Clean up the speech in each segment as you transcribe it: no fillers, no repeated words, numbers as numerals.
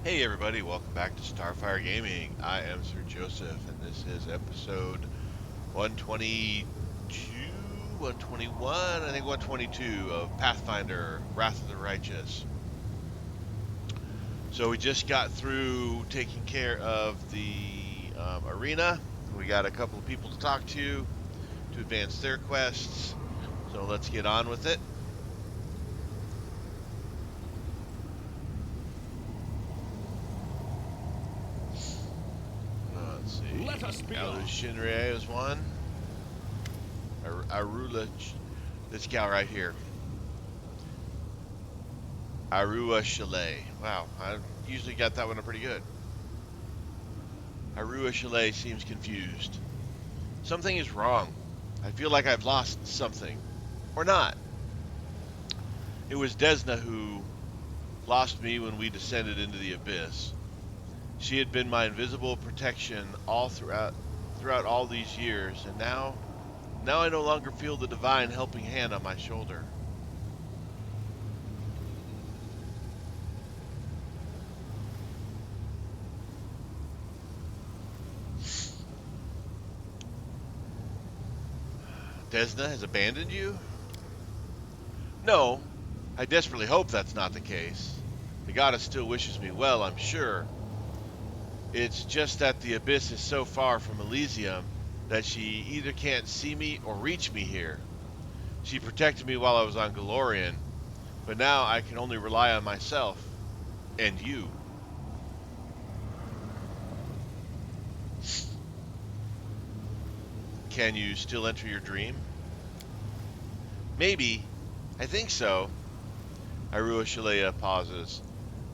Hey everybody, welcome back to Starfyre Gaming. I am Sir Joseph, and this is episode 122, 121, I think 122 of Pathfinder, Wrath of the Righteous. So we just got through taking care of the arena. We got a couple of people to talk to advance their quests. So let's get on with it. Let's see. Let us be off. Arueshalae is one. Arula, this gal right here. Arueshalae. Wow, I usually got that one pretty good. Arueshalae seems confused. Something is wrong. I feel like I've lost something. Or not. It was Desna who lost me when we descended into the abyss. She had been my invisible protection all throughout all these years, and now I no longer feel the divine helping hand on my shoulder. Desna has abandoned you? No, I desperately hope that's not the case. The goddess still wishes me well, I'm sure. It's just that the abyss is so far from Elysium that she either can't see me or reach me here. She protected me while I was on Galorian, but now I can only rely on myself and you. Can you still enter your dream? Maybe. I think so. Arueshalae pauses,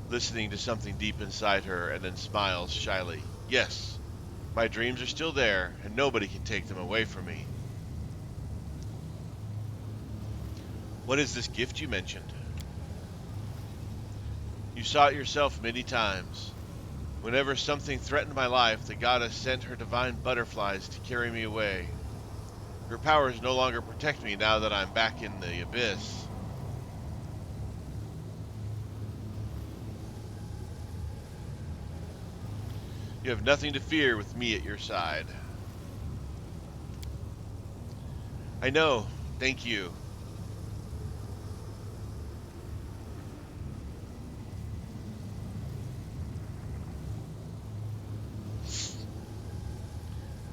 listening to something deep inside her, and then smiles shyly. Yes, my dreams are still there, and nobody can take them away from me. What is this gift you mentioned? You saw it yourself many times. Whenever something threatened my life, the goddess sent her divine butterflies to carry me away. Her powers no longer protect me now that I'm back in the abyss. You have nothing to fear with me at your side. I know. Thank you.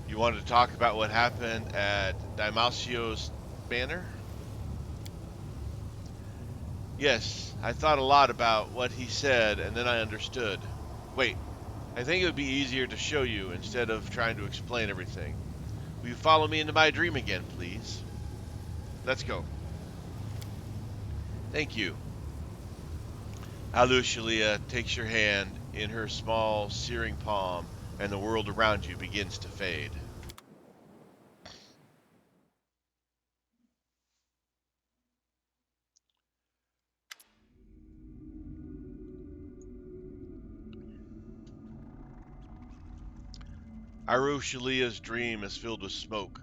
You wanted to talk about what happened at Daimasio's banner? Yes, I thought a lot about what he said, and then I understood. Wait, I think it would be easier to show you instead of trying to explain everything. Will you follow me into my dream again, please? Let's go. Thank you. Alushaliah takes your hand in her small, searing palm, and the world around you begins to fade. Arushaliah's dream is filled with smoke.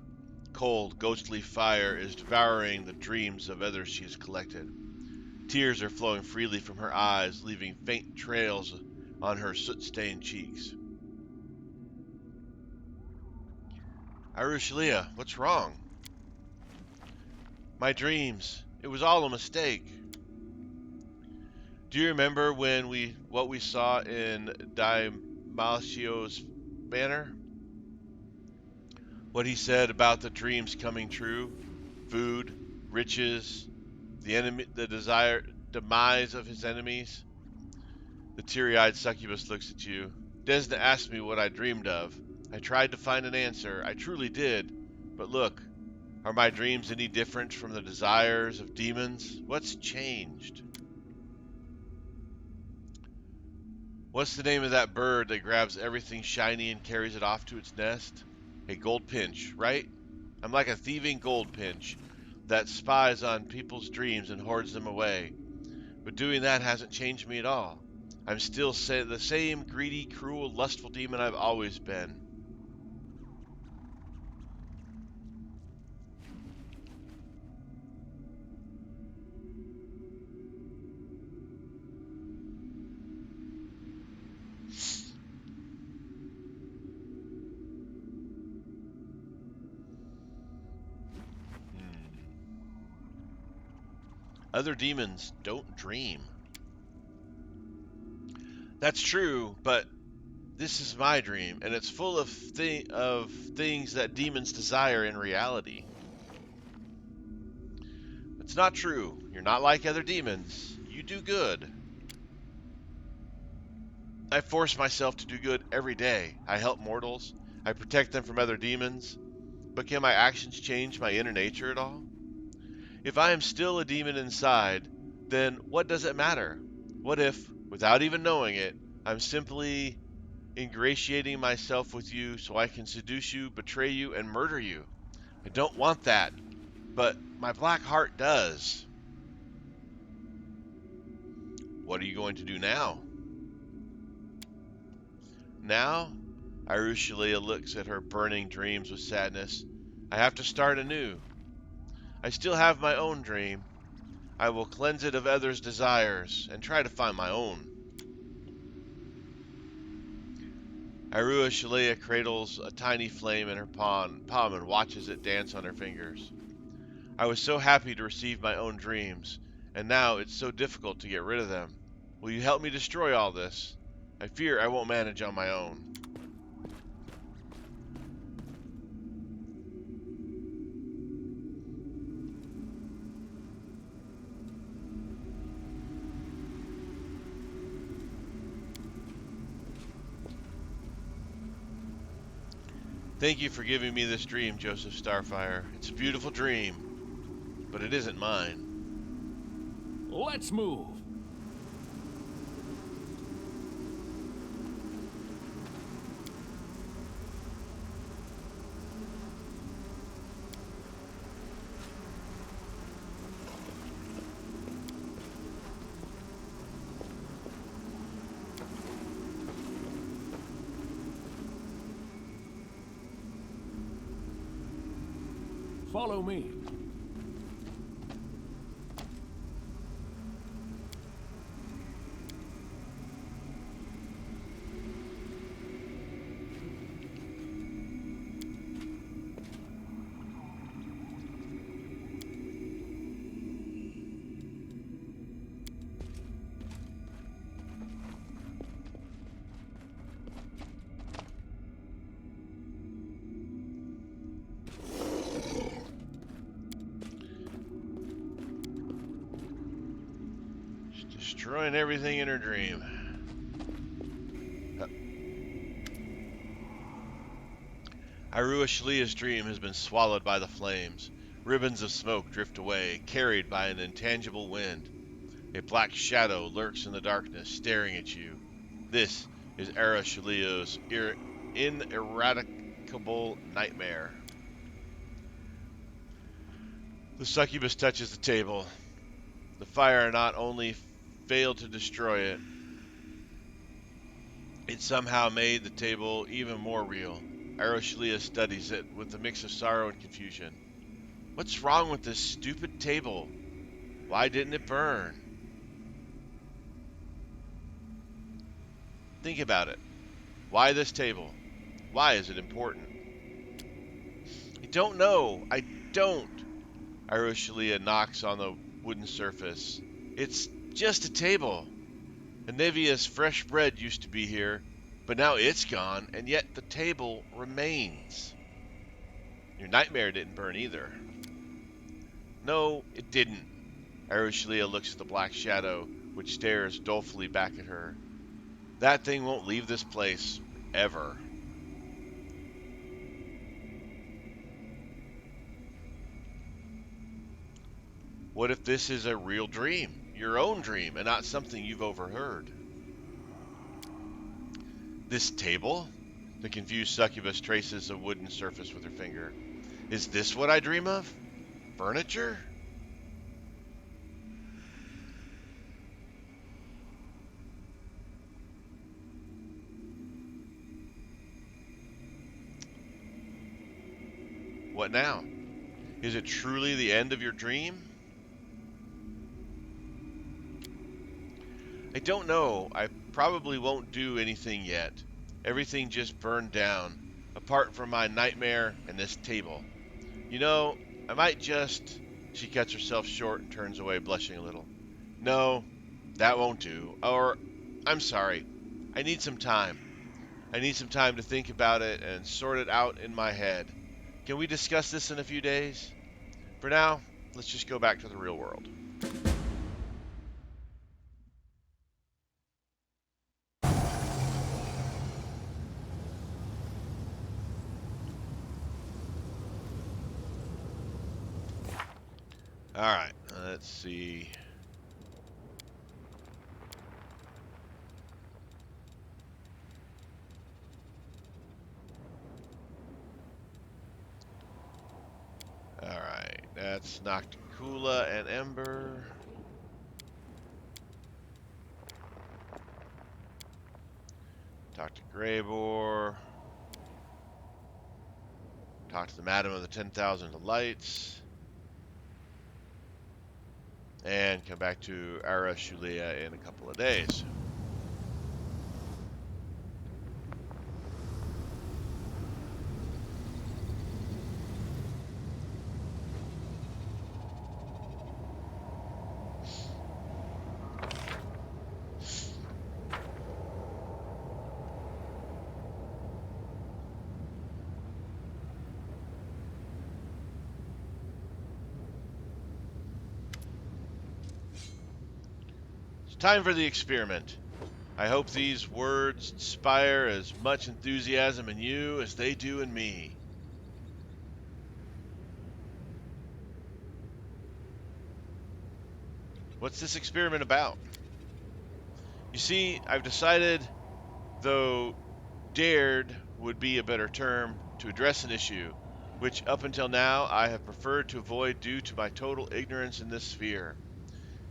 Cold, ghostly fire is devouring the dreams of others she has collected. Tears are flowing freely from her eyes, leaving faint trails on her soot-stained cheeks. Arushaliah, what's wrong? My dreams. It was all a mistake. Do you remember what we saw in Daimasio's banner? What he said about the dreams coming true? Food, riches, the demise of his enemies? The teary-eyed succubus looks at you. Desna asked me what I dreamed of. I tried to find an answer. I truly did. But look, are my dreams any different from the desires of demons? What's changed? What's the name of that bird that grabs everything shiny and carries it off to its nest? A goldfinch, right? I'm like a thieving goldfinch that spies on people's dreams and hoards them away. But doing that hasn't changed me at all. I'm still the same greedy, cruel, lustful demon I've always been. Other demons don't dream. That's true, but this is my dream, and it's full of things that demons desire in reality. It's not true. You're not like other demons. You do good. I force myself to do good every day. I help mortals. I protect them from other demons. But can my actions change my inner nature at all? If I am still a demon inside, then what does it matter? What if, without even knowing it, I'm simply ingratiating myself with you so I can seduce you, betray you, and murder you? I don't want that, but my black heart does. What are you going to do now? Now? Arueshalae looks at her burning dreams with sadness. I have to start anew. I still have my own dream. I will cleanse it of others' desires and try to find my own. Arueshalae cradles a tiny flame in her palm and watches it dance on her fingers. I was so happy to receive my own dreams, and now it's so difficult to get rid of them. Will you help me destroy all this? I fear I won't manage on my own. Thank you for giving me this dream, Joseph Starfyre. It's a beautiful dream, but it isn't mine. Let's move. Follow me. Destroying everything in her dream. Arueshalae's dream has been swallowed by the flames. Ribbons of smoke drift away, carried by an intangible wind. A black shadow lurks in the darkness, staring at you. This is Arueshalae's ineradicable nightmare. The succubus touches the table. The fire not only failed to destroy it, it somehow made the table even more real. Arueshalae studies it with a mix of sorrow and confusion. What's wrong with this stupid table? Why didn't it burn? Think about it. Why this table? Why is it important? I don't know. I don't. Arueshalae knocks on the wooden surface. It's just a table. Nevia's fresh bread used to be here, but now it's gone, and yet the table remains. Your nightmare didn't burn either. No, it didn't. Arueshalae looks at the black shadow, which stares dolefully back at her. That thing won't leave this place, ever. What if this is a real dream, your own dream, and not something you've overheard? This table? The confused succubus traces a wooden surface with her finger. Is this what I dream of? Furniture? What now? Is it truly the end of your dream? I don't know. I probably won't do anything yet. Everything just burned down, apart from my nightmare and this table. You know, I might just She cuts herself short and turns away, blushing a little. No, that won't do. Or, I'm sorry. I need some time. I need some time to think about it and sort it out in my head. Can we discuss this in a few days? For now, let's just go back to the real world. Alright, let's see. Alright, that's Nocticula and Ember. Talk to Greybor. Talk to the Madam of the 10,000 Lights. And come back to Arueshalae in a couple of days. It's time for the experiment. I hope these words inspire as much enthusiasm in you as they do in me. What's this experiment about? You see, I've decided, though dared would be a better term, to address an issue, which up until now I have preferred to avoid due to my total ignorance in this sphere.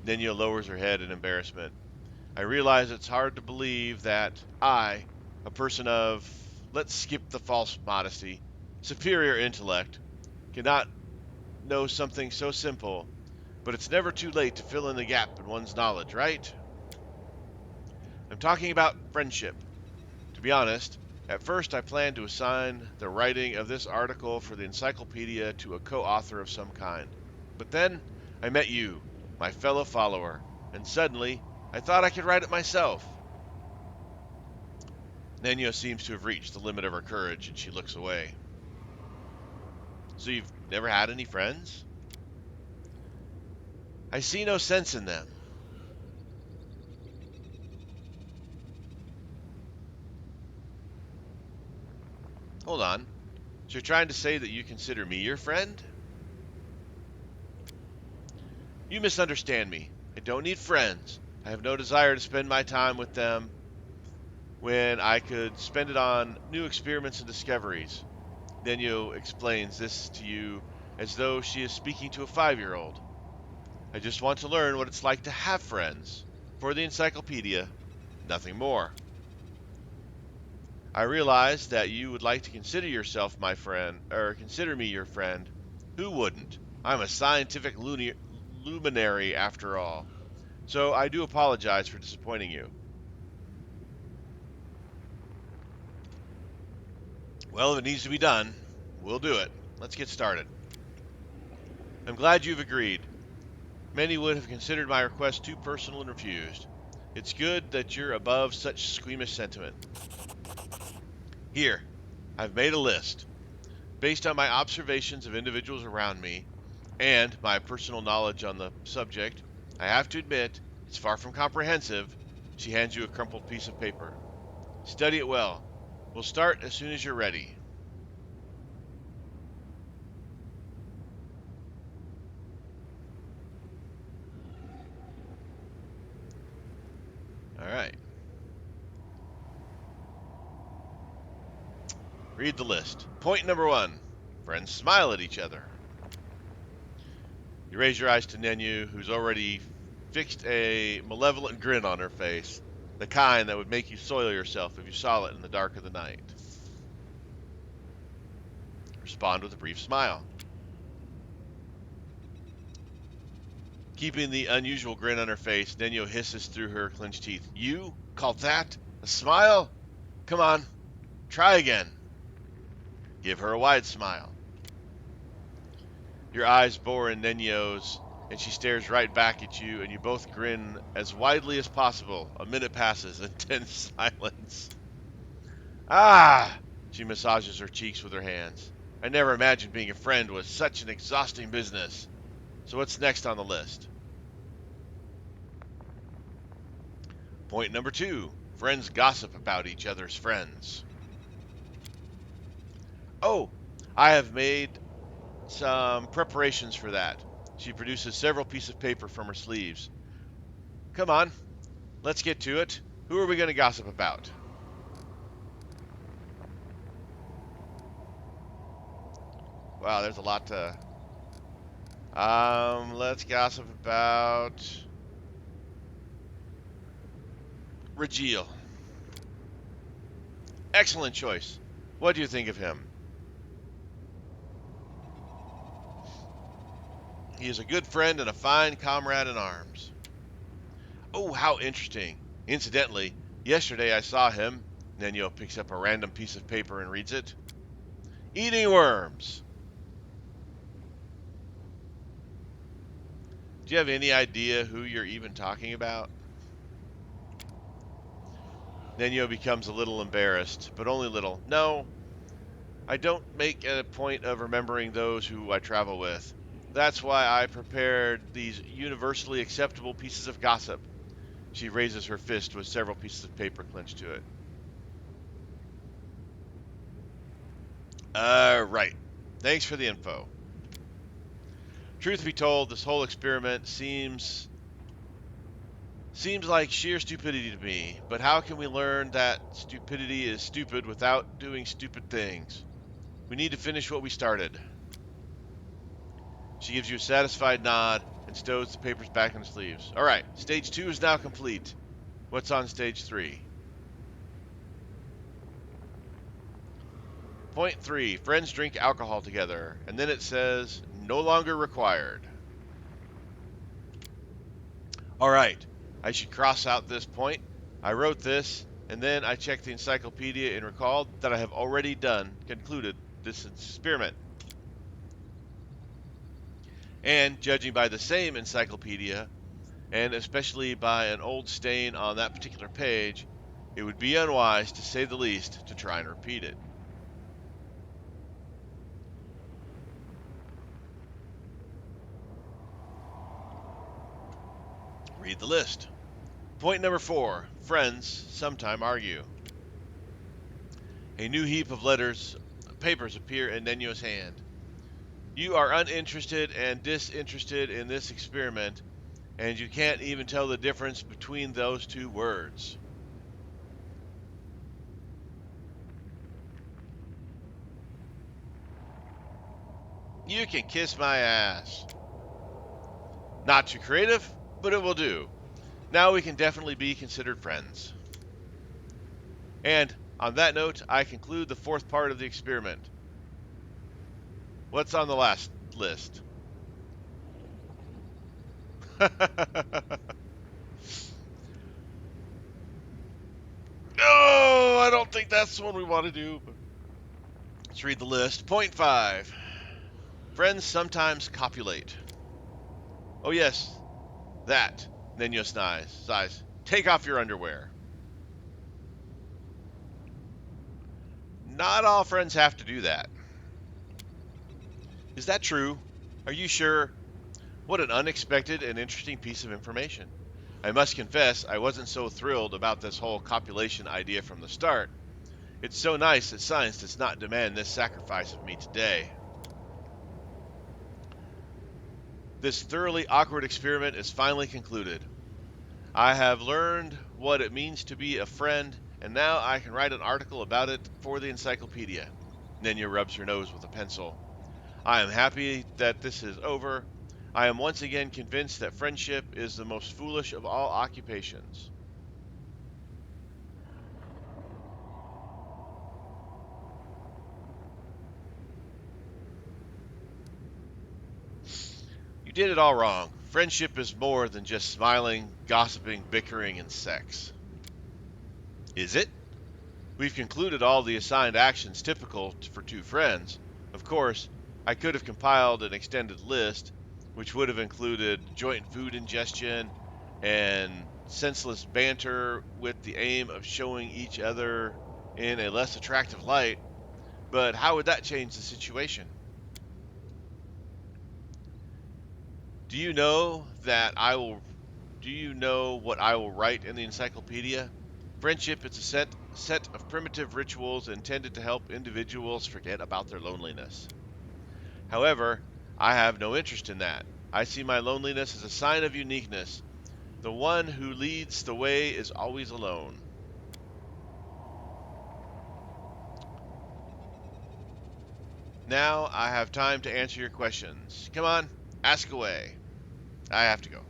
Nenio lowers her head in embarrassment. I realize it's hard to believe that I, a person of, let's skip the false modesty, superior intellect, cannot know something so simple, but it's never too late to fill in the gap in one's knowledge, right? I'm talking about friendship. To be honest, at first I planned to assign the writing of this article for the encyclopedia to a co-author of some kind. But then I met you, my fellow follower, and suddenly I thought I could write it myself. Nenio seems to have reached the limit of her courage, and she looks away. So you've never had any friends? I see no sense in them. Hold on. So you're trying to say that you consider me your friend? You misunderstand me. I don't need friends. I have no desire to spend my time with them when I could spend it on new experiments and discoveries. Nenio explains this to you as though she is speaking to a 5-year-old. I just want to learn what it's like to have friends. For the encyclopedia, nothing more. I realize that you would like to consider yourself my friend, or consider me your friend. Who wouldn't? I'm a scientific luminary after all. So I do apologize for disappointing you. Well, if it needs to be done, we'll do it. Let's get started. I'm glad you've agreed. Many would have considered my request too personal and refused. It's good that you're above such squeamish sentiment. Here, I've made a list. Based on my observations of individuals around me and my personal knowledge on the subject, I have to admit it's far from comprehensive. She hands you a crumpled piece of paper. Study it well. We'll start as soon as you're ready. All right. Read the list. Point number 1. Friends smile at each other. You raise your eyes to Nenio, who's already fixed a malevolent grin on her face, the kind that would make you soil yourself if you saw it in the dark of the night. Respond with a brief smile. Keeping the unusual grin on her face, Nenio hisses through her clenched teeth. You call that a smile? Come on, try again. Give her a wide smile. Your eyes bore in Nenio's, and she stares right back at you, and you both grin as widely as possible. A minute passes in tense silence. Ah! She massages her cheeks with her hands. I never imagined being a friend was such an exhausting business. So what's next on the list? Point number 2. Friends gossip about each other's friends. Oh, I have made some preparations for that. She produces several pieces of paper from her sleeves. Come on, let's get to it. Who are we going to gossip about? Wow, there's a lot to. Let's gossip about Regil. Excellent choice. What do you think of him? He is a good friend and a fine comrade in arms. Oh, how interesting. Incidentally, yesterday I saw him. Nenio picks up a random piece of paper and reads it. Eating worms. Do you have any idea who you're even talking about? Nenio becomes a little embarrassed, but only little. No, I don't make a point of remembering those who I travel with. That's why I prepared these universally acceptable pieces of gossip. She raises her fist with several pieces of paper clenched to it. Right. Thanks for the info. Truth be told, this whole experiment seems like sheer stupidity to me, but how can we learn that stupidity is stupid without doing stupid things? We need to finish what we started. She gives you a satisfied nod and stows the papers back in the sleeves. All right, stage 2 is now complete. What's on stage 3? Point 3. Friends drink alcohol together, and then it says no longer required. All right, I should cross out this point. I wrote this, and then I checked the encyclopedia and recalled that I have already concluded this experiment. And judging by the same encyclopedia, and especially by an old stain on that particular page, it would be unwise, to say the least, to try and repeat it. Read the list. Point number 4. Friends sometime argue. A new heap of papers appear in Nenio's hand. You are uninterested and disinterested in this experiment, and you can't even tell the difference between those two words. You can kiss my ass. Not too creative, but it will do. Now we can definitely be considered friends. And on that note, I conclude the 4th part of the experiment. What's on the last list? No, I don't think that's the one we want to do. But let's read the list. Point 5. Friends sometimes copulate. Oh, yes, that. Nenio sighs. Take off your underwear. Not all friends have to do that. Is that true? Are you sure? What an unexpected and interesting piece of information. I must confess, I wasn't so thrilled about this whole copulation idea from the start. It's so nice that science does not demand this sacrifice of me today. This thoroughly awkward experiment is finally concluded. I have learned what it means to be a friend, and now I can write an article about it for the encyclopedia. Nenya rubs her nose with a pencil. I am happy that this is over. I am once again convinced that friendship is the most foolish of all occupations. You did it all wrong. Friendship is more than just smiling, gossiping, bickering, and sex. Is it? We've concluded all the assigned actions typical for two friends. Of course, I could have compiled an extended list, which would have included joint food ingestion and senseless banter with the aim of showing each other in a less attractive light, but how would that change the situation? Do you know that I will Do you know what I will write in the encyclopedia? Friendship is a set of primitive rituals intended to help individuals forget about their loneliness. However, I have no interest in that. I see my loneliness as a sign of uniqueness. The one who leads the way is always alone. Now I have time to answer your questions. Come on, ask away. I have to go.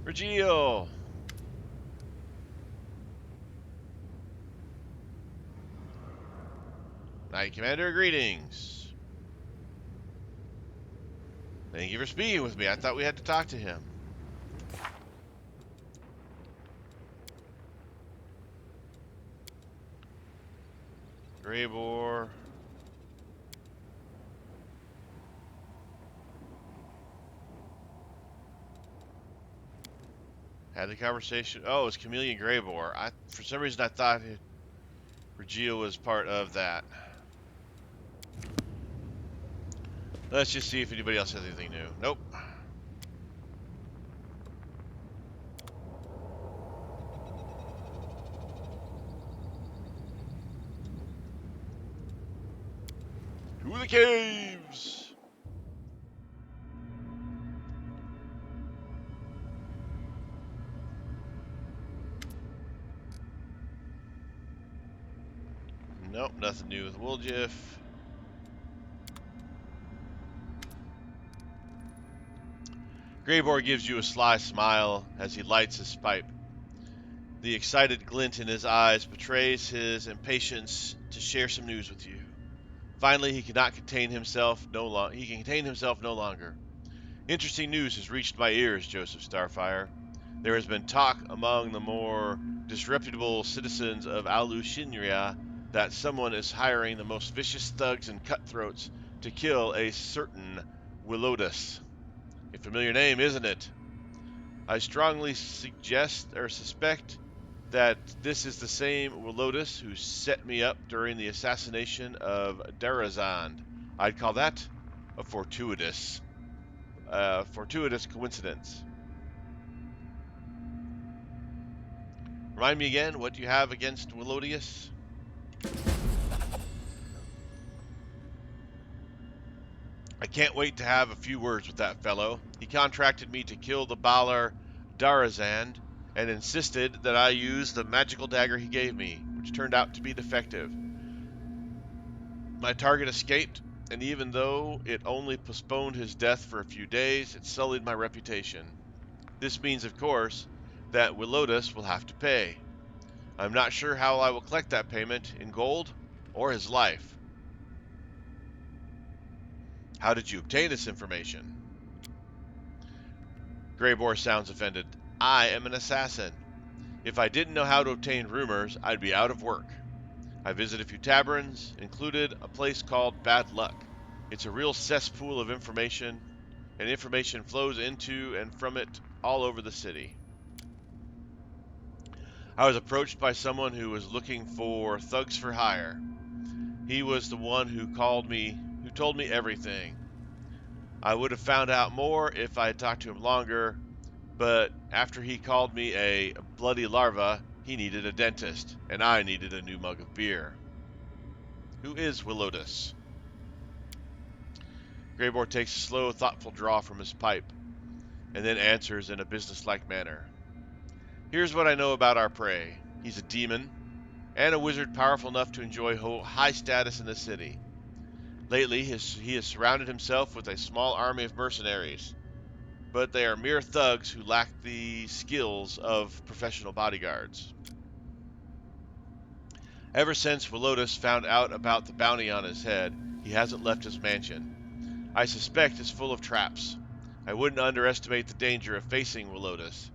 Regil! Knight Commander, greetings. Thank you for speaking with me. I thought we had to talk to him. Greybor. Had the conversation. Oh, it's Chameleon Greybor. For some reason, I thought Regil was part of that. Let's just see if anybody else has anything new. Nope. To the caves! Nope, nothing new with Wooljiff. Greybor gives you a sly smile as he lights his pipe. The excited glint in his eyes betrays his impatience to share some news with you. Finally, he cannot contain himself he can contain himself no longer. Interesting news has reached my ears, Joseph Starfyre. There has been talk among the more disreputable citizens of Arueshalae that someone is hiring the most vicious thugs and cutthroats to kill a certain Willotus. A familiar name, isn't it? I strongly suspect that this is the same Willotus who set me up during the assassination of Darazand. I'd call that a fortuitous coincidence. Remind me again, what do you have against Willodius? I can't wait to have a few words with that fellow. He contracted me to kill the Balar Darazand and insisted that I use the magical dagger he gave me, which turned out to be defective. My target escaped, and even though it only postponed his death for a few days, it sullied my reputation. This means, of course, that Willotus will have to pay. I'm not sure how I will collect that payment, in gold or his life. How did you obtain this information? Greybor sounds offended. I am an assassin. If I didn't know how to obtain rumors, I'd be out of work. I visited a few taverns, included a place called Bad Luck. It's a real cesspool of information, and information flows into and from it all over the city. I was approached by someone who was looking for thugs for hire. He was the one who told me everything. I would have found out more if I had talked to him longer, but after he called me a bloody larva, he needed a dentist, and I needed a new mug of beer. Who is Willotus? Greybor takes a slow, thoughtful draw from his pipe, and then answers in a businesslike manner. Here's what I know about our prey. He's a demon, and a wizard powerful enough to enjoy high status in the city. Lately, he has surrounded himself with a small army of mercenaries, but they are mere thugs who lack the skills of professional bodyguards. Ever since Willotus found out about the bounty on his head, he hasn't left his mansion. I suspect it's full of traps. I wouldn't underestimate the danger of facing Willotus.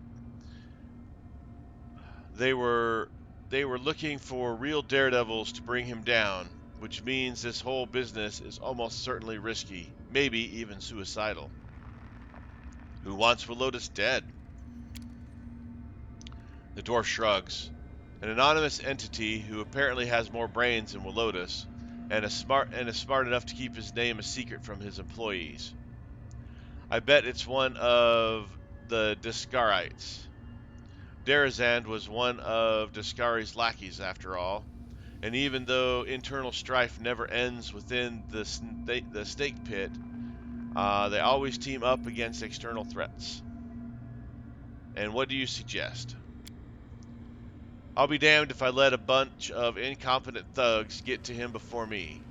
They were they were looking for real daredevils to bring him down, which means this whole business is almost certainly risky, maybe even suicidal. Who wants Willotus dead? The dwarf shrugs. An anonymous entity who apparently has more brains than Willotus, and is smart enough to keep his name a secret from his employees. I bet it's one of the Discarites. Darazand was one of Discari's lackeys, after all, and even though internal strife never ends within the snake pit, they always team up against external threats. And what do you suggest? I'll be damned if I let a bunch of incompetent thugs get to him before me.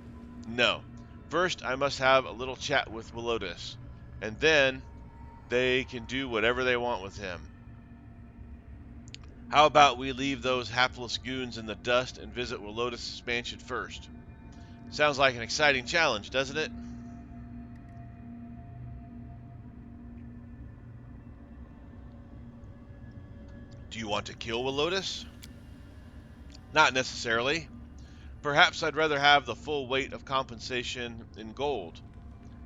No. First, I must have a little chat with Willotus, and then they can do whatever they want with him. How about we leave those hapless goons in the dust and visit Willotus' mansion first? Sounds like an exciting challenge, doesn't it? Do you want to kill Willotus? Not necessarily. Perhaps I'd rather have the full weight of compensation in gold.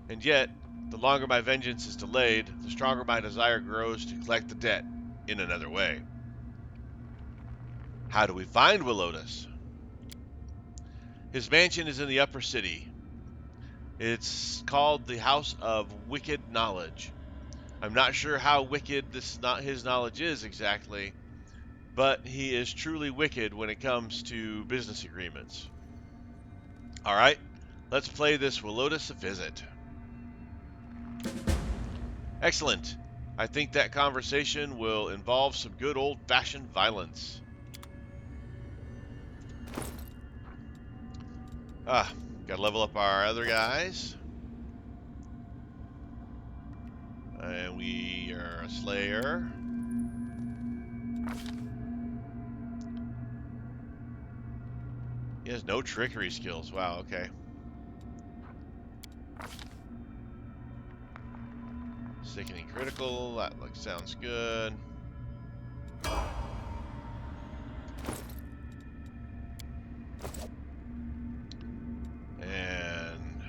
And yet, the longer my vengeance is delayed, the stronger my desire grows to collect the debt in another way. How do we find Willotus? His mansion is in the upper city. It's called the House of Wicked Knowledge. I'm not sure how wicked his knowledge is exactly, but he is truly wicked when it comes to business agreements. All right, let's play this Willotus a visit. Excellent. I think that conversation will involve some good old-fashioned violence. Gotta level up our other guys. And we are a Slayer. He has no trickery skills. Wow, okay. Sickening critical. That sounds good. And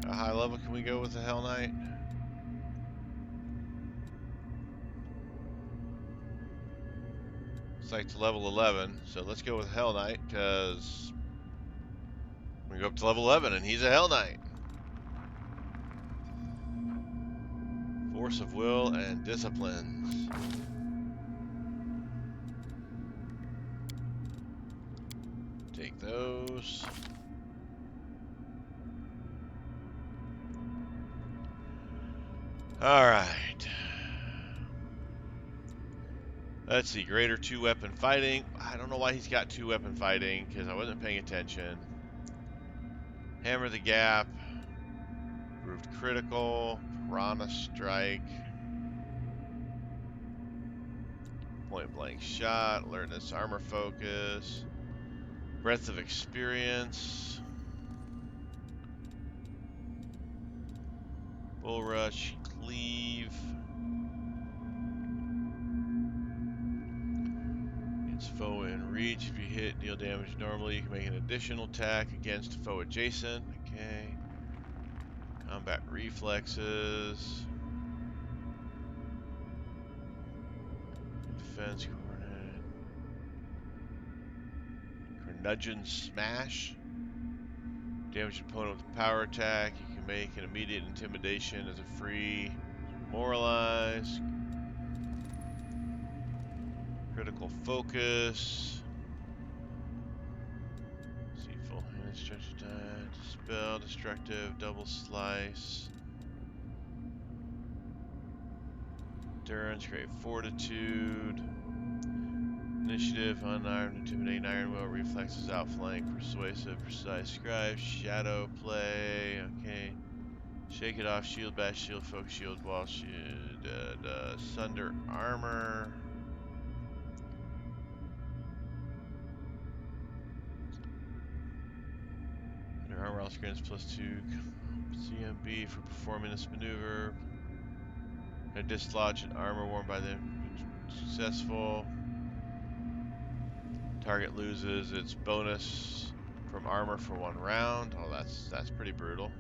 how high level can we go with the Hell Knight? It's like to level 11, so let's go with Hell Knight, because we go up to level 11 and he's a Hell Knight. Force of will and disciplines. Take those. Alright. Let's see, greater 2-weapon fighting. I don't know why he's got 2-weapon fighting, because I wasn't paying attention. Hammer the gap. Improved critical. Piranha strike. Point blank shot. Alertness, armor focus. Breadth of experience. Bull rush. Cleave. Foe in reach. If you hit, deal damage normally, you can make an additional attack against foe adjacent. Okay. Combat reflexes. Defense coordinate. Curmudgeon smash. Damage opponent with a power attack. You can make an immediate intimidation as a free demoralize. Critical focus. See full hand, stretch attack, dispel, destructive, double slice. Endurance, great fortitude. Initiative, unarmed, intimidating, iron will, reflexes, outflank, persuasive, precise scribe, shadow play. Okay. Shake it off, shield bash, shield focus, shield wall, shield, sunder armor. Armor all grants +2 CMB for performing this maneuver. I dislodge an armor worn by them. Successful. Target loses its bonus from armor for 1 round. Oh, that's pretty brutal.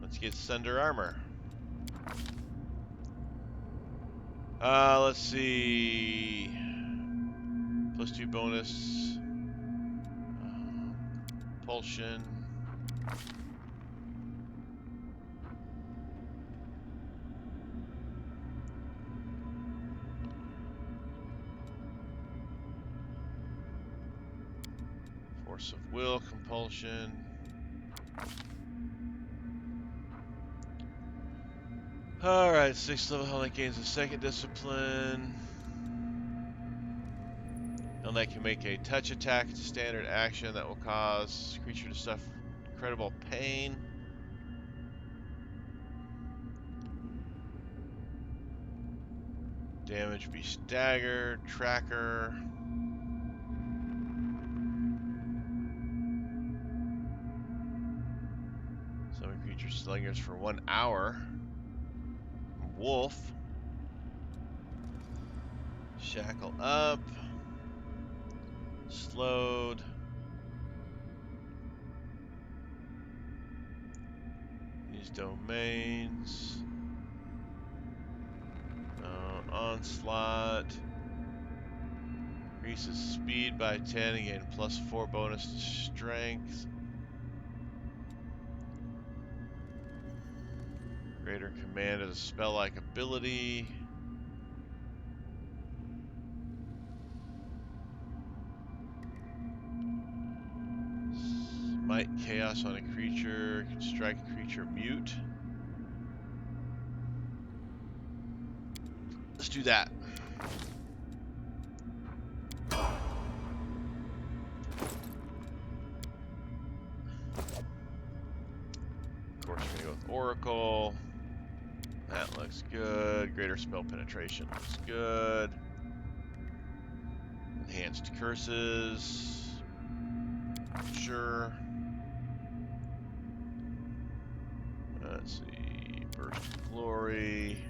Let's get Sunder armor. Let's see. +2 bonus. Propulsion. Force of will, compulsion. Alright, 6th level Hell Knight gains a 2nd discipline. Hell Knight can make a touch attack. It's a standard action that will cause creature to suffer incredible pain. Damage be staggered, tracker. Summon creature slingers for 1 hour. Wolf. Shackle up. Slowed. Use domains. Onslaught. Increases speed by 10 and gain +4 bonus to strength. Greater command is a spell-like ability. Smite chaos on a creature. Can strike a creature mute. Let's do that. Of course, we're gonna go with Oracle. That looks good. Greater spell penetration looks good. Enhanced curses. Sure. Let's see. Burst of glory.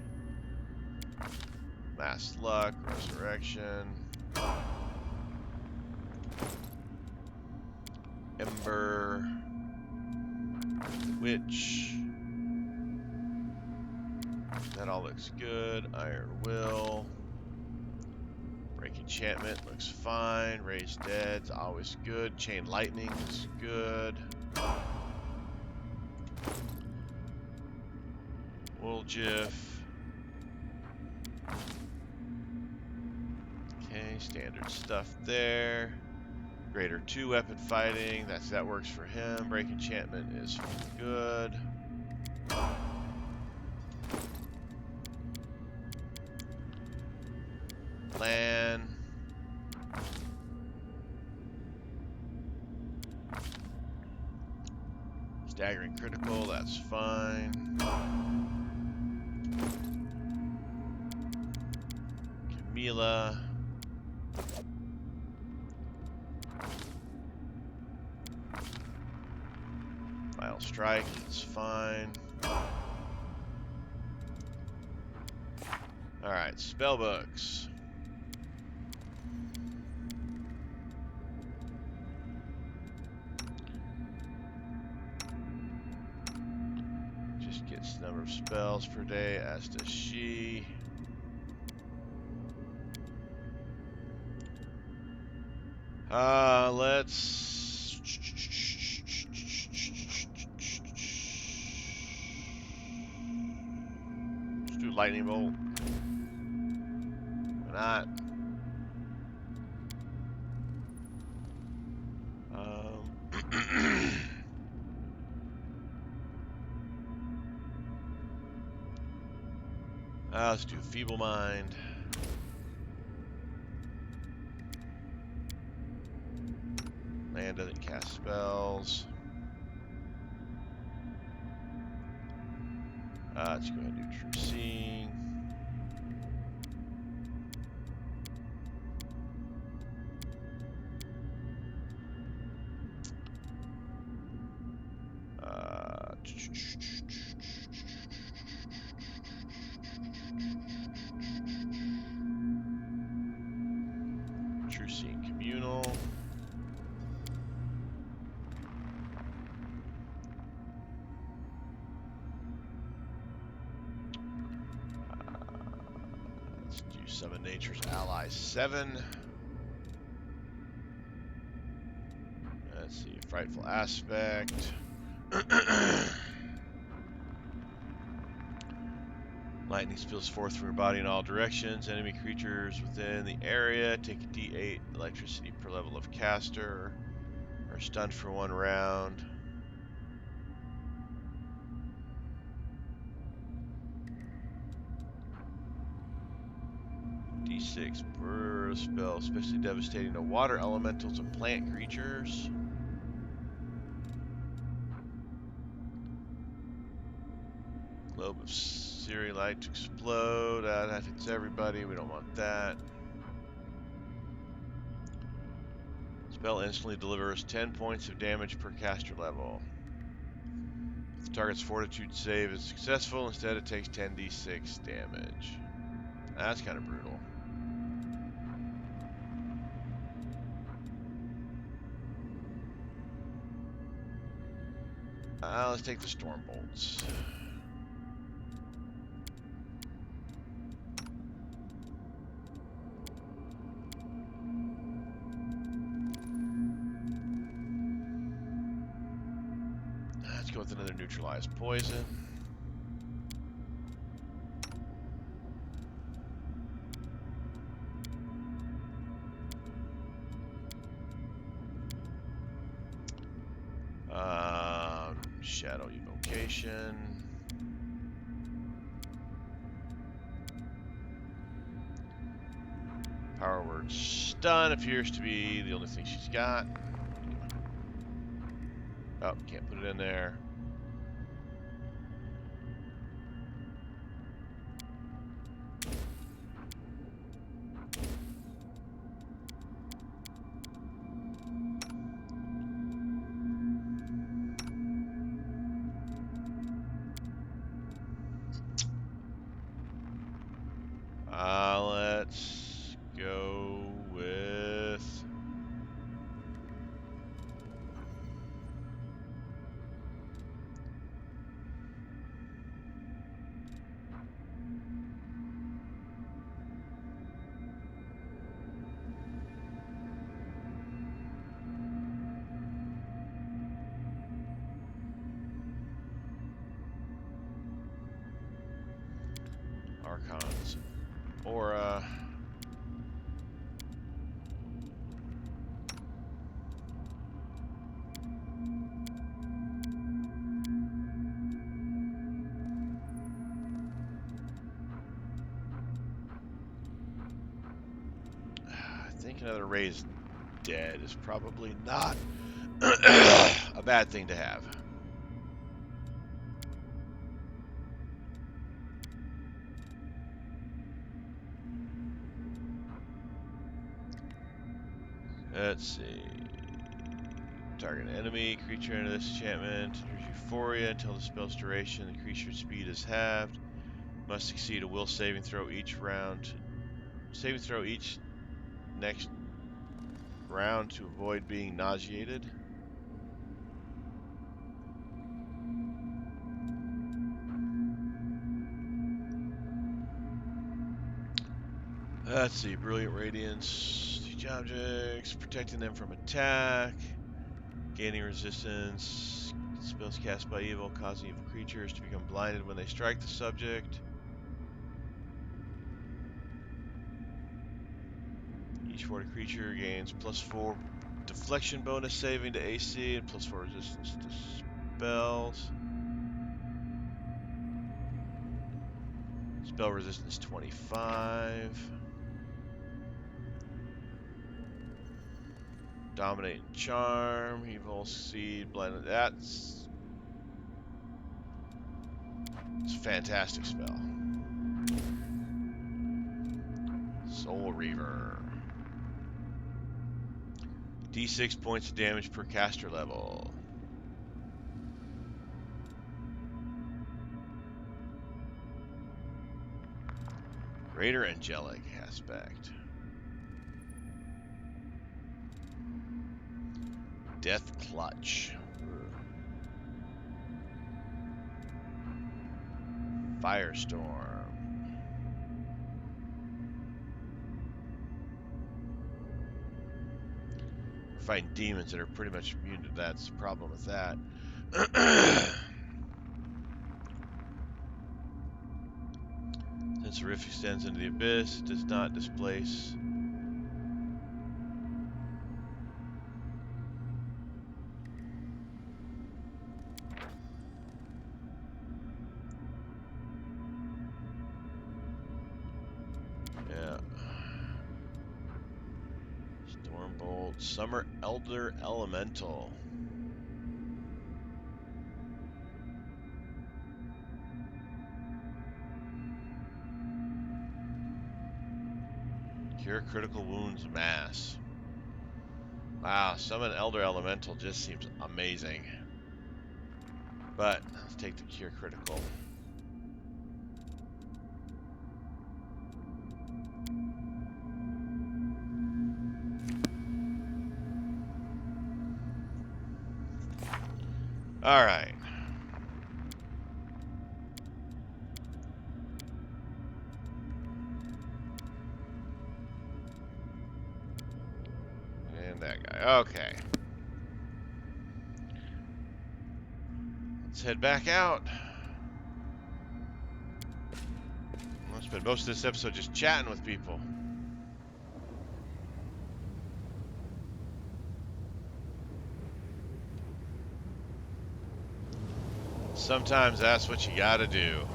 Mass luck. Resurrection. Ember. Witch. That all looks good. Iron Will. Break Enchantment looks fine. Raise Dead's always good. Chain Lightning is good. Wooljiff. Okay, standard stuff there. Greater 2 weapon fighting. That works for him. Break Enchantment is good. Land. Staggering critical, that's fine. Camila. Vile Strike, it's fine. Alright, spellbooks. Just gets the number of spells per day, as does she. Let's do lightning bolt. Why not? Let's do Feeble Mind. Land doesn't cast spells. Let's go ahead and do True Seeing. Do summon nature's ally 7. Let's see, frightful aspect. Lightning spills forth from your body in all directions. Enemy creatures within the area take a d8 electricity per level of caster. Are stunned for 1 round. D6 per spell, especially devastating to water elementals and plant creatures. Globe of Searing Light to explode. That hits everybody. We don't want that. Spell instantly delivers 10 points of damage per caster level. If the target's fortitude save is successful, instead it takes 10d6 damage. That's kind of brutal. Let's take the Storm Bolts. Let's go with another neutralized poison. Shadow Evocation. Power word Stun appears to be the only thing she's got. Oh, can't put it in there. Let's go with Archon's Aura. I think another Raised Dead is probably not a bad thing to have. Let's see. Target enemy creature under this enchantment enters Euphoria until the spell's duration. The creature's speed is halved. Must succeed a will saving throw each round. Saving throw each next round to avoid being nauseated. Let's see. Brilliant Radiance. Each objects, protecting them from attack. Gaining resistance. Spells cast by evil, causing evil creatures to become blinded when they strike the subject. Each mortal creature gains +4 deflection bonus saving to AC and +4 resistance to spells. Spell resistance 25. Dominate and Charm. Evil Seed. Blinded. It's a fantastic spell. Soul Reaver. D6 points of damage per caster level. Greater Angelic Aspect. Death Clutch. Firestorm. fighting demons that are pretty much immune to that. That's the problem with that. Since the rift extends into the abyss, it does not displace. Yeah. Stormbolt, Summer Elder Elemental. Cure critical wounds mass. Wow, Summon Elder Elemental just seems amazing. But let's take the cure critical. All right. And that guy. Okay. Let's head back out. I'll spend most of this episode just chatting with people. Sometimes that's what you gotta do.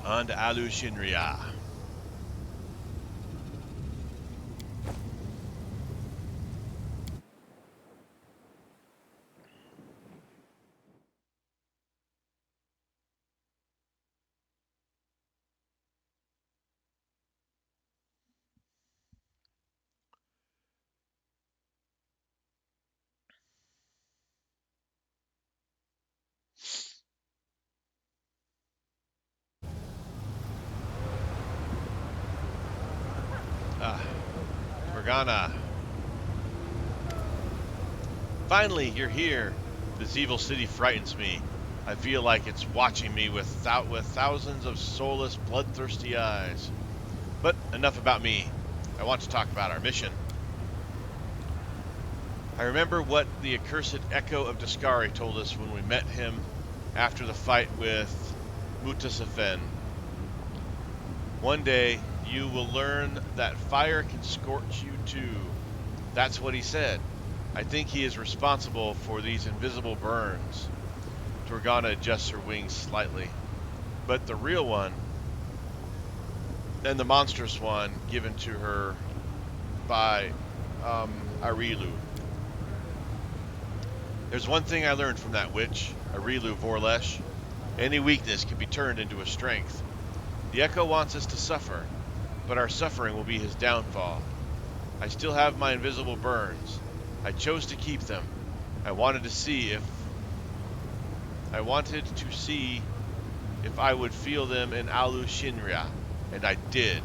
On to Arueshalae. Morgana. Finally, you're here. This evil city frightens me. I feel like it's watching me with thousands of soulless, bloodthirsty eyes. But enough about me. I want to talk about our mission. I remember what the accursed Echo of Discari told us when we met him after the fight with Mutasafen. One day, you will learn that fire can scorch you too. That's what he said. I think he is responsible for these invisible burns. Torgana adjusts her wings slightly. But the real one, and the monstrous one given to her by Arilu. There's one thing I learned from that witch, Arilu Vorlesh. Any weakness can be turned into a strength. The Echo wants us to suffer, but our suffering will be his downfall. I still have my invisible burns. I chose to keep them. I wanted to see if I would feel them in Arueshalae, and I did.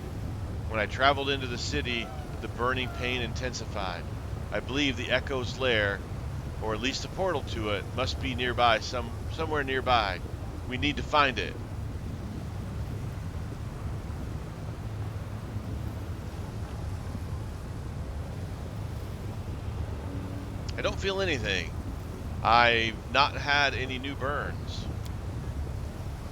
When I traveled into the city, the burning pain intensified. I believe the Echo's lair, or at least a portal to it, must be nearby, somewhere nearby. We need to find it. I don't feel anything. I've not had any new burns.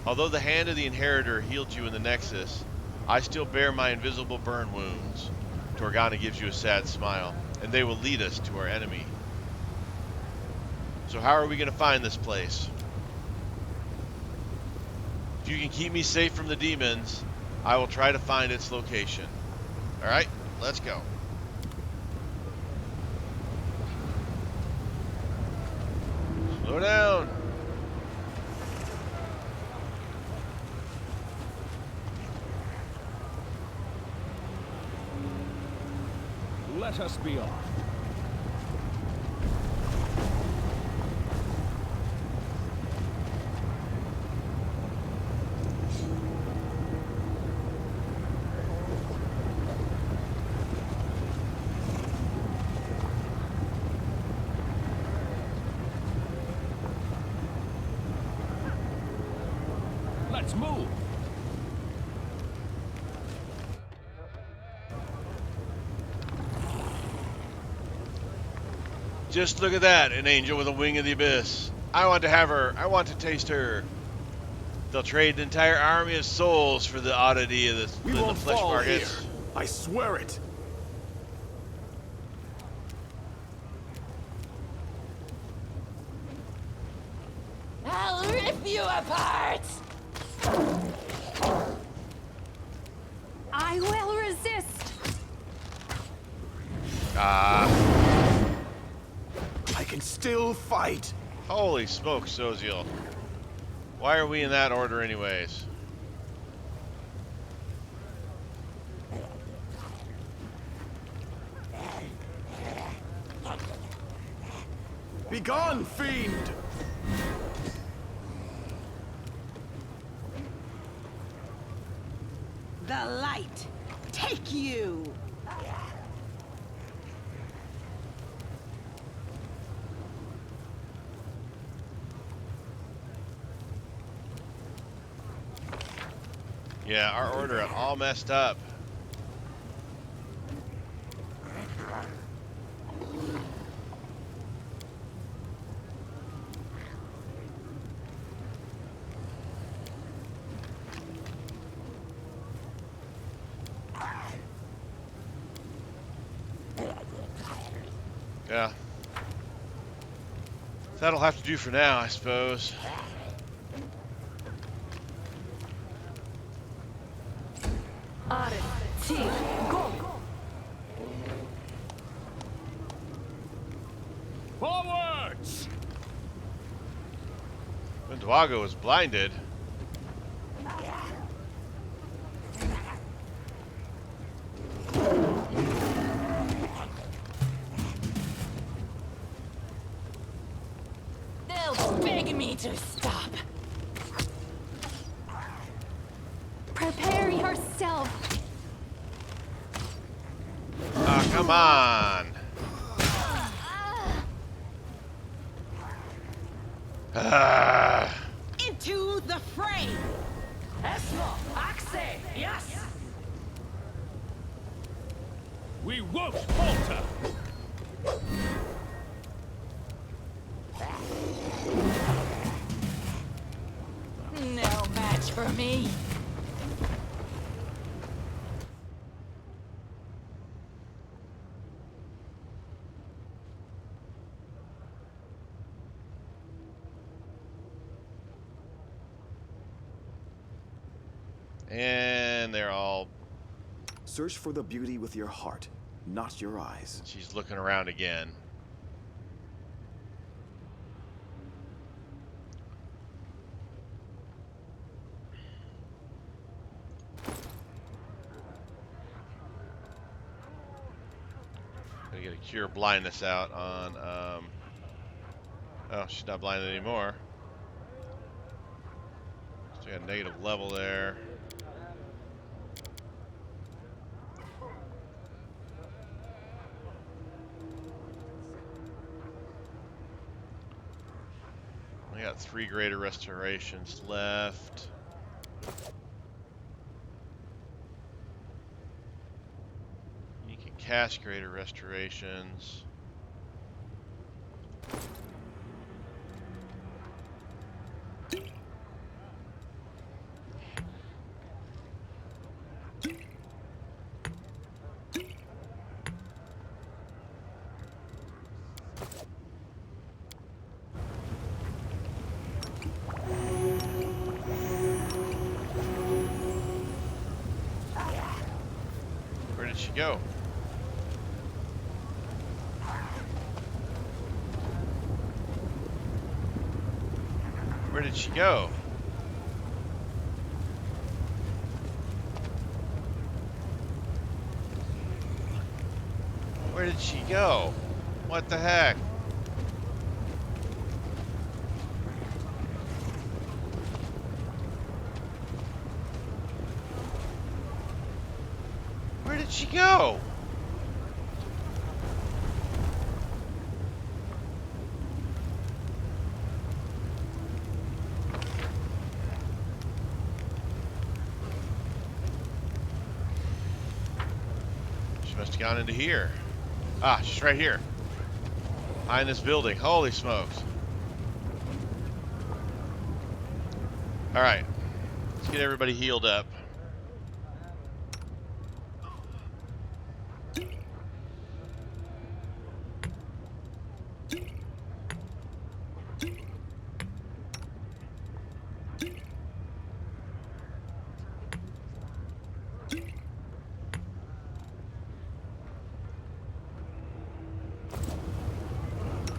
Although the hand of the Inheritor healed you in the Nexus, I still bear my invisible burn wounds. Torgana gives you a sad smile, and they will lead us to our enemy. So how are we going to find this place? If you can keep me safe from the demons, I will try to find its location. Alright, let's go. Slow down. Let us be off. Let's move. Just look at that, an angel with a wing of the abyss. I want to have her. I want to taste her. They'll trade an entire army of souls for the oddity of We the won't flesh fall here. markets. I swear it. I'll rip you apart! I will resist! Ah. I can still fight. Holy smoke, Soziel. Why are we in that order anyways? Begone, fiend! The light! Take you! Yeah, our order all messed up. Yeah. That'll have to do for now, I suppose. Forwards! Wendiwago was blinded. They'll beg me to stop. Prepare yourself. Ah, come on. Ah. Into the fray! Esmo, Axe, yes! We won't falter! No match for me. And they're all... Search for the beauty with your heart, not your eyes. She's looking around again. Gotta get a cure blindness out on, oh, she's not blinded anymore. Still got a negative level there. I got 3 greater restorations left. You can cast greater restorations. Where did she go? Where did she go? Where did she go? What the heck? Where did she go? She must have gone into here. Ah, she's right here. Behind this building. Holy smokes. Alright. Let's get everybody healed up.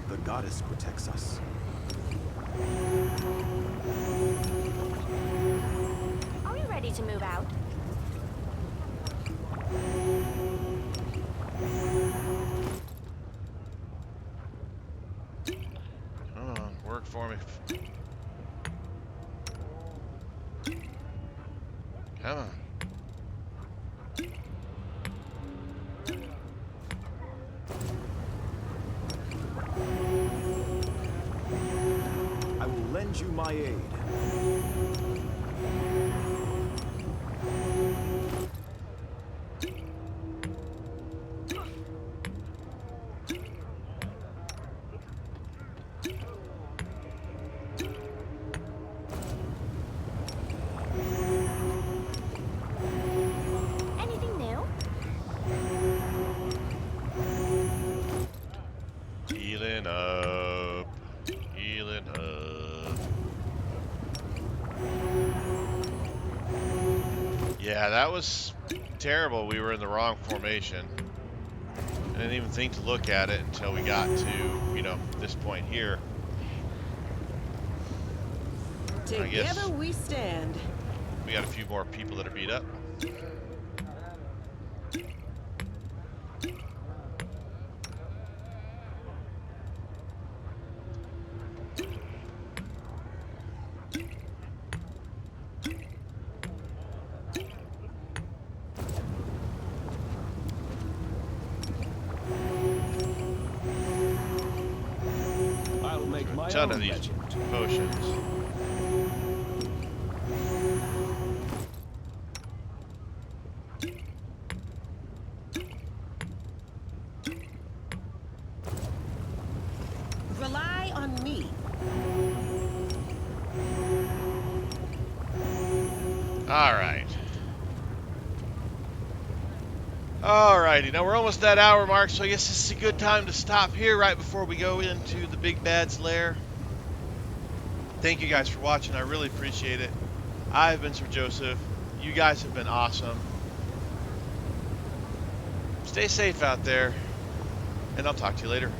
The goddess protects us. Are we ready to move out? Come on, work for me. Come on. I will lend you my aid. Anything new? Healing up. Healing up. Yeah, that was terrible. We were in the wrong formation. I didn't even think to look at it until we got to, you know, this point here. I guess Together we stand. we got a few more people that are beat up. I'll make my Ton own of these legend. potions. Rely on me. Alright. Alrighty, now we're almost that hour mark, so I guess this is a good time to stop here right before we go into the big bad's lair. Thank you guys for watching, I really appreciate it. I've been Sir Joseph. You guys have been awesome. Stay safe out there, and I'll talk to you later.